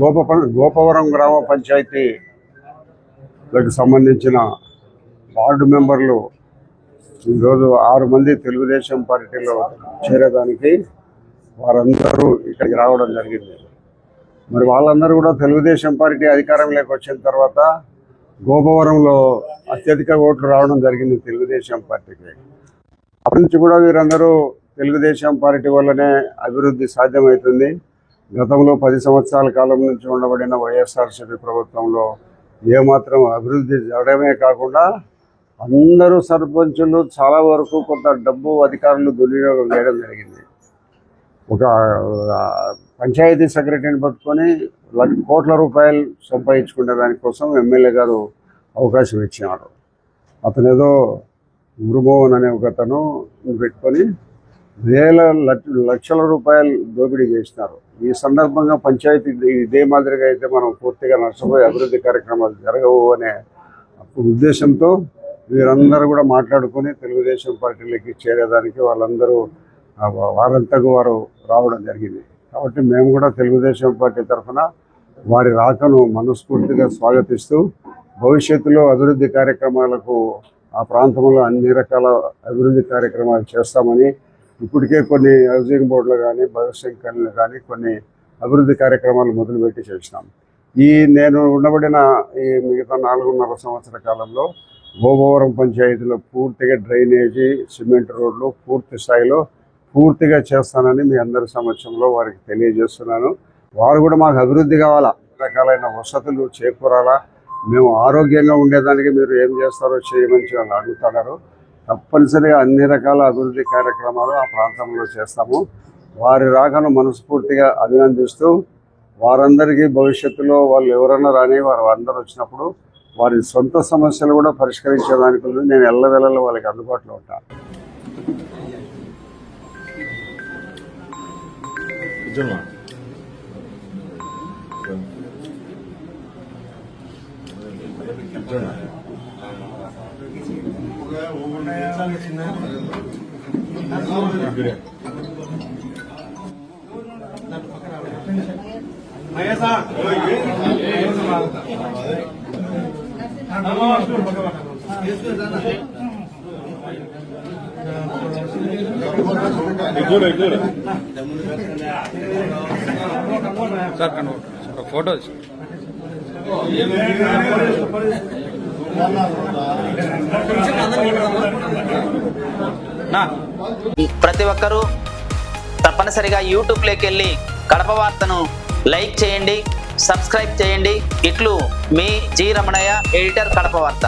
గోపవరం గ్రామ పంచాయతీలకు సంబంధించిన వార్డు మెంబర్లు ఈరోజు 6 మంది తెలుగుదేశం పార్టీలో చేరేదానికి వారందరూ ఇక్కడికి రావడం జరిగింది. మరి వాళ్ళందరూ కూడా తెలుగుదేశం పార్టీ అధికారంలోకి వచ్చిన తర్వాత గోపవరంలో అత్యధిక ఓట్లు రావడం జరిగింది తెలుగుదేశం పార్టీకి. అప్పటి నుంచి కూడా వీరందరూ తెలుగుదేశం పార్టీ వల్లనే అభివృద్ధి సాధ్యమవుతుంది. గతంలో 10 సంవత్సరాల కాలం నుంచి ఉండబడిన వైఎస్ఆర్సీపీ ప్రభుత్వంలో ఏమాత్రం అభివృద్ధి జరగడమే కాకుండా అందరూ సర్పంచులు చాలా వరకు కొంత డబ్బు అధికారులు దుర్వినియోగం చేయడం జరిగింది. ఒక పంచాయతీ సెక్రటరీని పట్టుకొని కోట్ల రూపాయలు సంపాదించుకునే దానికోసం ఎమ్మెల్యే గారు అవకాశం ఇచ్చినారు. అతను ఏదో మురుమోహన్ అనే ఒక అతను పెట్టుకొని లక్షల రూపాయలు దోపిడీ చేసినారు. ఈ సందర్భంగా పంచాయతీ ఇదే మాదిరిగా అయితే మనం పూర్తిగా నష్టపోయి అభివృద్ధి కార్యక్రమాలు జరగవు అనే ఉద్దేశంతో వీరందరూ కూడా మాట్లాడుకొని తెలుగుదేశం పార్టీలోకి చేరేదానికి వాళ్ళందరూ వారంతకు వారు రావడం జరిగింది. కాబట్టి మేము కూడా తెలుగుదేశం పార్టీ తరఫున వారి రాకను మనస్ఫూర్తిగా స్వాగతిస్తూ భవిష్యత్తులో అభివృద్ధి కార్యక్రమాలకు ఆ ప్రాంతంలో అన్ని రకాల అభివృద్ధి కార్యక్రమాలు చేస్తామని ఇప్పటికే కొన్ని హౌసింగ్ బోర్డులు కానీ భవిష్యత్ కళలు కానీ కొన్ని అభివృద్ధి కార్యక్రమాలు మొదలుపెట్టి చేసినాం. నేను ఉండబడిన ఈ మిగతా 4.5 సంవత్సర కాలంలో గోపవరం పంచాయతీలో పూర్తిగా డ్రైనేజీ, సిమెంట్ రోడ్లు పూర్తి స్థాయిలో పూర్తిగా చేస్తానని మీ అందరి సమక్షంలో వారికి తెలియజేస్తున్నాను. వారు కూడా మాకు అభివృద్ధి కావాలా, రకాలైన వసతులు చేకూరాలా, మేము ఆరోగ్యంగా ఉండేదానికి మీరు ఏం చేస్తారో చేయమని వాళ్ళు అడుగుతున్నారు. తప్పనిసరిగా అన్ని రకాల అభివృద్ధి కార్యక్రమాలు ఆ ప్రాంతంలో చేస్తాము. వారి రాకను మనస్ఫూర్తిగా అభినందిస్తూ వారందరికీ భవిష్యత్తులో వాళ్ళు ఎవరన్నా రాని వారు అందరూ వచ్చినప్పుడు వారి సొంత సమస్యలు కూడా పరిష్కరించేదానికి నేను ఎల్లవేళలో వాళ్ళకి అందుబాటులో ఉంటాను. ఫోటో ప్రతి ఒక్కరూ తప్పనిసరిగా యూట్యూబ్లోకి వెళ్ళి కడప వార్తను లైక్ చేయండి, సబ్స్క్రైబ్ చేయండి. ఇట్లు మీ జి రమణయ్య, ఎడిటర్, కడప వార్త.